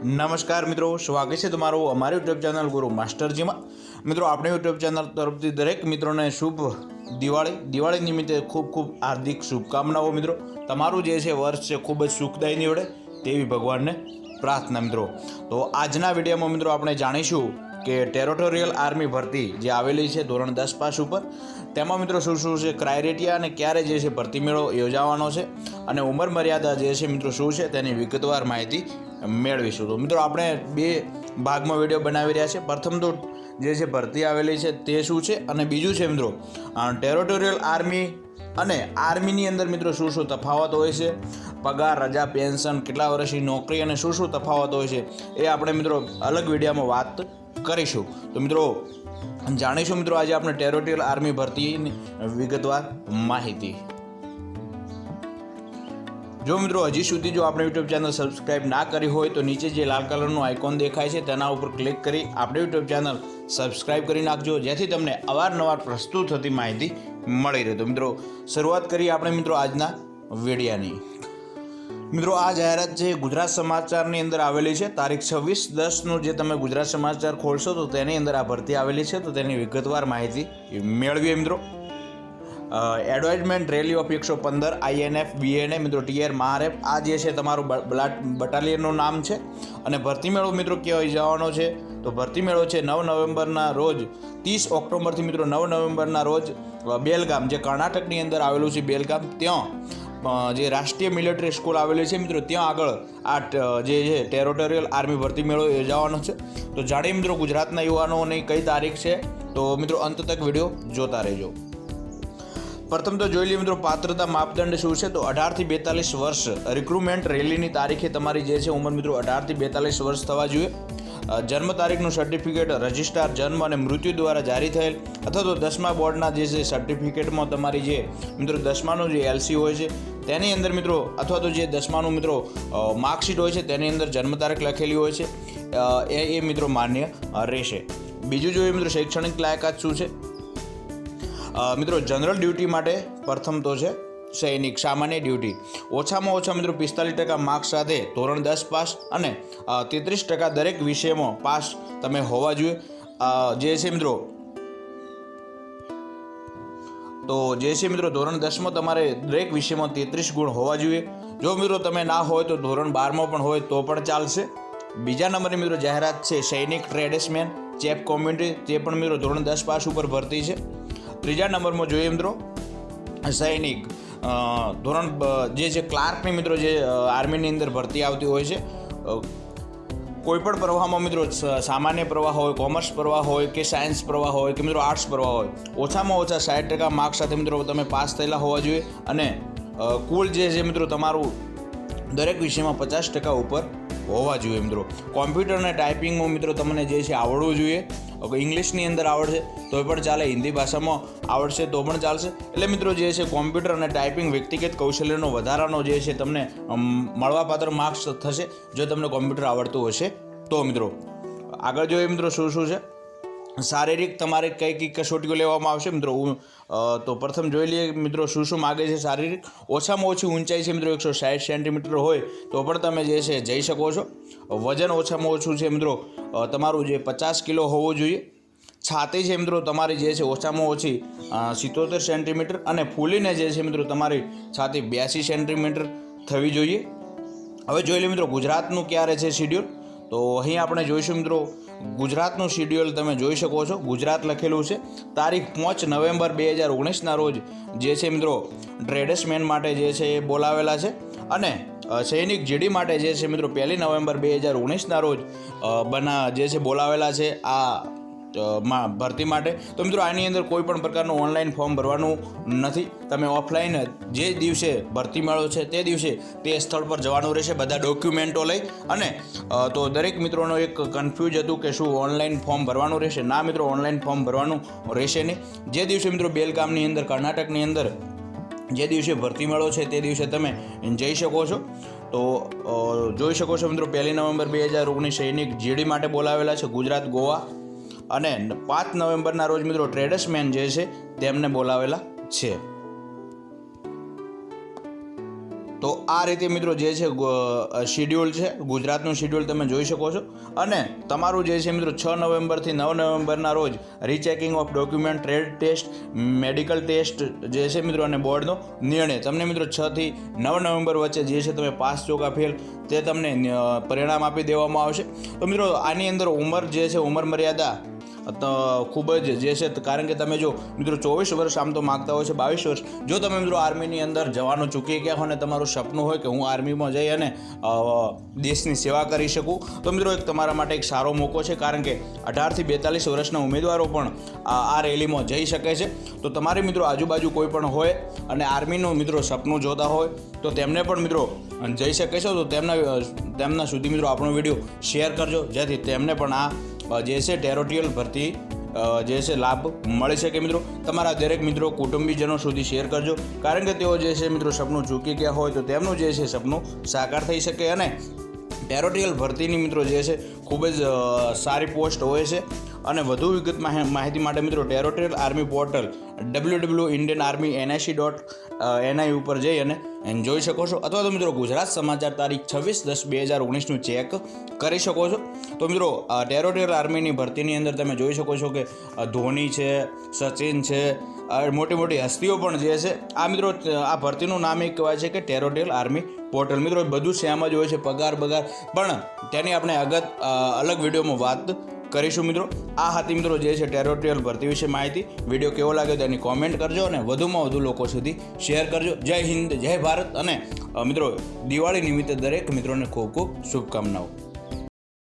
નમસ્કાર મિત્રો, સ્વાગત છે તમારું અમારી યુટ્યુબ ચેનલ ગુરુ માસ્ટરજીમાં। મિત્રો, આપણી યુટ્યુબ ચેનલ તરફથી દરેક મિત્રોને શુભ દિવાળી નિમિત્તે ખૂબ ખૂબ હાર્દિક શુભકામનાઓ। મિત્રો, તમારું જે છે વર્ષ છે ખૂબ જ સુખદાયી નીવડે તેવી ભગવાનને પ્રાર્થના। મિત્રો, તો આજના વિડીયોમાં મિત્રો આપણે જાણીશું કે ટેરોટોરિયલ આર્મી ભરતી જે આવેલી છે ધોરણ 10 પાસ ઉપર, તેમાં મિત્રો શું શું છે ક્રાઇટેરિયા અને ક્યારે જે છે ભરતી મેળો યોજાવાનો છે અને ઉંમર મર્યાદા જે છે મિત્રો શું છે તેની વિગતવાર માહિતી મેળવીશું। તો મિત્રો આપણે બે ભાગમાં વિડીયો બનાવી રહ્યા છે। પ્રથમ તો જે છે ભરતી આવેલી છે તે શું છે અને બીજું છે મિત્રો ટેરોટોરિયલ આર્મી અને આર્મીની અંદર મિત્રો શું શું તફાવત હોય છે, પગાર, રજા, પેન્શન, કેટલા વર્ષની નોકરી અને શું શું તફાવત હોય છે એ આપણે મિત્રો અલગ વિડીયોમાં વાત કરીશું। તો મિત્રો જાણીશું મિત્રો આજે આપણે ટેરોટોરિયલ આર્મી ભરતીની વિગતવાર માહિતી। જો મિત્રો હજી સુધી જો આપણે યુટ્યુબ ચેનલ સબસ્ક્રાઇબ ના કરી હોય તો નીચે જે લાલ કલરનું આઇકોન દેખાય છે તેના ઉપર ક્લિક કરી આપણે યુટ્યુબ ચેનલ સબસ્ક્રાઇબ કરી નાખજો, જેથી તમને અવારનવાર પ્રસ્તુત થતી માહિતી મળી રહે। તો મિત્રો શરૂઆત કરીએ આપણે મિત્રો આજના વિડીયાની। મિત્રો આ જાહેરાત છે ગુજરાત સમાચારની અંદર આવેલી છે। તારીખ 26/10 જે તમે ગુજરાત સમાચાર ખોલશો તો તેની અંદર આ ભરતી આવેલી છે, તો તેની વિગતવાર માહિતી મેળવીએ। મિત્રો advisement rally of 115 INF BNA મિત્રો TR મહારેપ આ જે છે તમારું બટાલિયનનું નામ છે। અને ભરતી મેળો મિત્રો ક્યાં જવાનો છે તો ભરતી મેળો છે 9 નવેમ્બરના રોજ 30 ઓક્ટોબરથી મિત્રો 9 નવેમ્બરના રોજ બેલગામ જે કર્ણાટકની અંદર આવેલું છે બેલગામ, ત્યાં જે રાષ્ટ્રીય મિલિટરી સ્કૂલ આવેલી છે મિત્રો ત્યાં આગળ આ જે છે ટેરોટોરિયલ આર્મી ભરતી મેળો યોજાવાનો છે। તો જાણીએ મિત્રો ગુજરાતના યુવાનોની કઈ તારીખ છે, તો મિત્રો અંત તક વિડીયો જોતા રહેજો। પ્રથમ તો જોઈ લઈએ મિત્રો પાત્રતા માપદંડ શું છે, તો 18 થી 42 વર્ષ રિક્રુટમેન્ટ રેલીની તારીખે તમારી જે છે ઉંમર મિત્રો 18 થી 42 વર્ષ થવા જોઈએ। જન્મ તારીખનું સર્ટિફિકેટ રજિસ્ટ્રાર જન્મ અને મૃત્યુ દ્વારા જારી થયેલ અથવા તો 10મા બોર્ડના જે છે સર્ટિફિકેટમાં તમારી જે મિત્રો 10માનું જે LC હોય છે તેની અંદર મિત્રો અથવા તો જે 10માનું મિત્રો માર્કશીટ હોય છે તેની અંદર જન્મ તારીખ લખેલી હોય છે એ મિત્રો માન્ય રહેશે। બીજું જોઈએ મિત્રો શૈક્ષણિક લાયકાત શું છે, મિત્રો જનરલ ડ્યુટી માટે પ્રથમ તો છે સૈનિક સામાન્ય ડ્યુટી, ઓછામાં ઓછા મિત્રો 45% માર્ક્સ સાથે ધોરણ 10 પાસ અને 33% દરેક વિષયમાં પાસ તમે હોવા જોઈએ। જે છે મિત્રો તો જે છે મિત્રો ધોરણ 10માં તમારે દરેક વિષયમાં 33 ગુણ હોવા જોઈએ। જો મિત્રો તમે ના હોય તો ધોરણ 12માં પણ હોય તો પણ ચાલશે। બીજા નંબરની મિત્રો જાહેરાત છે સૈનિક ટ્રેડ્સમેન ચેફ કોમ્યુનિટી, તે પણ મિત્રો ધોરણ 10 પાસ ઉપર ભરતી છે। ત્રીજા નંબરમાં જોઈએ મિત્રો સૈનિક ધોરણ જે છે ક્લાર્કની મિત્રો જે આર્મીની અંદર ભરતી આવતી હોય છે। કોઈપણ પ્રવાહમાં મિત્રો સામાન્ય પ્રવાહ હોય, કોમર્સ પ્રવાહ હોય કે સાયન્સ પ્રવાહ હોય કે મિત્રો આર્ટ્સ પ્રવાહ હોય, ઓછામાં ઓછા 60% માર્ક્સ સાથે મિત્રો તમે પાસ થયેલા હોવા જોઈએ અને કુલ જે છે મિત્રો તમારું દરેક વિષયમાં 50% ઉપર હોવા જોઈએ। મિત્રો કોમ્પ્યુટર અને ટાઈપિંગમાં મિત્રો તમને જે છે આવડવું જોઈએ। ઇંગ્લિશની અંદર આવડશે તો પણ ચાલે, હિન્દી ભાષામાં આવડશે તો પણ ચાલશે। એટલે મિત્રો જે છે કોમ્પ્યુટર અને ટાઈપિંગ વ્યક્તિગત કૌશલ્યનો વધારાનો જે છે તમને મળવાપાત્ર માર્ક્સ થશે જો તમને કોમ્પ્યુટર આવડતું હશે તો। મિત્રો આગળ જોઈએ મિત્રો શું શું છે, શારીરિક તમારે કઈ કઈ કસોટીઓ લેવામાં આવશે મિત્રો તો પ્રથમ જોઈ લઈએ મિત્રો શું શું માગે છે શારીરિક। ઓછામાં ઓછી ઊંચાઈ છે મિત્રો 160 સેન્ટીમીટર હોય તો પણ તમે જે છે જઈ શકો છો। વજન ઓછામાં ઓછું છે મિત્રો તમારું જે 50 કિલો હોવું જોઈએ। છાતી છે મિત્રો તમારી જે છે ઓછામાં ઓછી 77 સેન્ટીમીટર અને ફૂલીને જે છે મિત્રો તમારી છાતી 82 સેન્ટીમીટર થવી જોઈએ। હવે જોઈ લઈએ મિત્રો ગુજરાતનું ક્યારે છે શિડ્યુલ, તો અહીં આપણે જોઈશું મિત્રો ગુજરાતનું શિડ્યુલ તમે જોઈ શકો છો, ગુજરાત લખેલું છે। તારીખ 5 નવેમ્બર 2019ના રોજ જે છે મિત્રો ટ્રેડ્સમેન માટે જે છે એ બોલાવેલા છે અને સૈનિક જીડી માટે જે છે મિત્રો 1 નવેમ્બર 2019ના રોજ જે છે બોલાવેલા છે આ ભરતી માટે। તો મિત્રો આની અંદર કોઈ પણ પ્રકારનું ઓનલાઈન ફોર્મ ભરવાનું નથી, તમે ઓફલાઈન જે દિવસે ભરતી મેળો છે તે દિવસે તે સ્થળ પર જવાનું રહેશે બધા ડોક્યુમેન્ટો લઈ। અને તો દરેક મિત્રોનો એક કન્ફ્યુઝ હતું કે શું ઓનલાઈન ફોર્મ ભરવાનું રહેશે, ના મિત્રો ઓનલાઈન ફોર્મ ભરવાનું રહેશે નહીં। જે દિવસે મિત્રો બેલગામની અંદર કર્ણાટકની અંદર જે દિવસે ભરતી મેળો છે તે દિવસે તમે જઈ શકો છો। તો જોઈ શકો છો મિત્રો 1 નવેમ્બર 2019 સૈનિક જીડી માટે બોલાવેલા છે ગુજરાત, ગોવા અને 5 નવેમ્બરના રોજ મિત્રો ટ્રેડ્સમેન જે છે તેમને બોલાવેલા છે। તો આ રીતે મિત્રો જે છે શિડ્યુલ છે, ગુજરાતનું શિડ્યુલ તમે જોઈ શકો છો. અને તમારું જે છે મિત્રો 6 નવેમ્બરથી 9 નવેમ્બરના રોજ rechecking of document, trade test, medical test જે છે મિત્રો અને બોર્ડનો નિર્ણય તમને મિત્રો 6 થી 9 નવેમ્બર વચ્ચે જે છે તમે પાસ છો કે ફેલ તે તમને પરિણામ આપી દેવામાં આવશે. તો મિત્રો આની અંદર ઉંમર જે છે, ઉંમર મર્યાદા ખૂબ જ જે છે, કારણ કે તમે જો મિત્રો 24 વર્ષ આમ તો માગતા હોય છે, 22 વર્ષ જો તમે મિત્રો આર્મીની અંદર જવાનું ચૂકી ગયા હોય ને તમારું સપનું હોય કે હું આર્મીમાં જઈ અને દેશની સેવા કરી શકું, તો મિત્રો એક તમારા માટે એક સારો મોકો છે, કારણ કે 18 થી 42 વર્ષના ઉમેદવારો પણ આ રેલીમાં જઈ શકે છે. તો તમારી મિત્રો આજુબાજુ કોઈ પણ હોય અને આર્મીનું મિત્રો સપનું જોતા હોય તો તેમને પણ મિત્રો જઈ શકે છે. તો તેમના સુધી મિત્રો આપણો વિડીયો શેર કરજો, જેથી તેમને પણ આ જે છે ટેરોટિયલ ભરતી જે છે લાભ મળી શકે. મિત્રો તમારા દરેક મિત્રો કુટુંબીજનો સુધી શેર કરજો, કારણ કે તેઓ જે છે મિત્રો સપનું ચૂકી ગયા હોય તો તેમનું જે છે સપનું સાકાર થઈ શકે. અને ટેરોટિયલ ભરતીની મિત્રો જે છે ખૂબ જ સારી પોસ્ટ હોય છે. અને વધુ વિગત માહિતી માટે મિત્રો ટેરોટિયલ આર્મી પોર્ટલ www.indianarmy.nic.ni ઉપર જઈ અને જોઈ શકો છો, અથવા તો મિત્રો ગુજરાત સમાચાર તારીખ 26/10/2019 ચેક કરી શકો છો. તો મિત્રો ટેરોટિયલ આર્મીની ભરતીની અંદર તમે જોઈ શકો છો કે ધોની છે, સચિન છે, મોટી મોટી હસ્તીઓ પણ જે છે. આ મિત્રો આ ભરતીનું નામ એક કહેવાય છે કે ટેરોટિયલ આર્મી પોર્ટલ. મિત્રો બધું સેમ જ હોય છે, પગાર પણ તેની આપણે અલગ વિડીયોમાં વાત કરીશું. મિત્રો આ હતી મિત્રો જે છે ટેરોટિયલ ભરતી વિશે માહિતી. વિડીયો કેવો લાગ્યો તેની કોમેન્ટ કરજો અને વધુમાં વધુ લોકો સુધી શેર કરજો. જય હિન્દ, જય ભારત. અને મિત્રો દિવાળી નિમિત્તે દરેક મિત્રોને ખૂબ ખૂબ શુભકામનાઓ.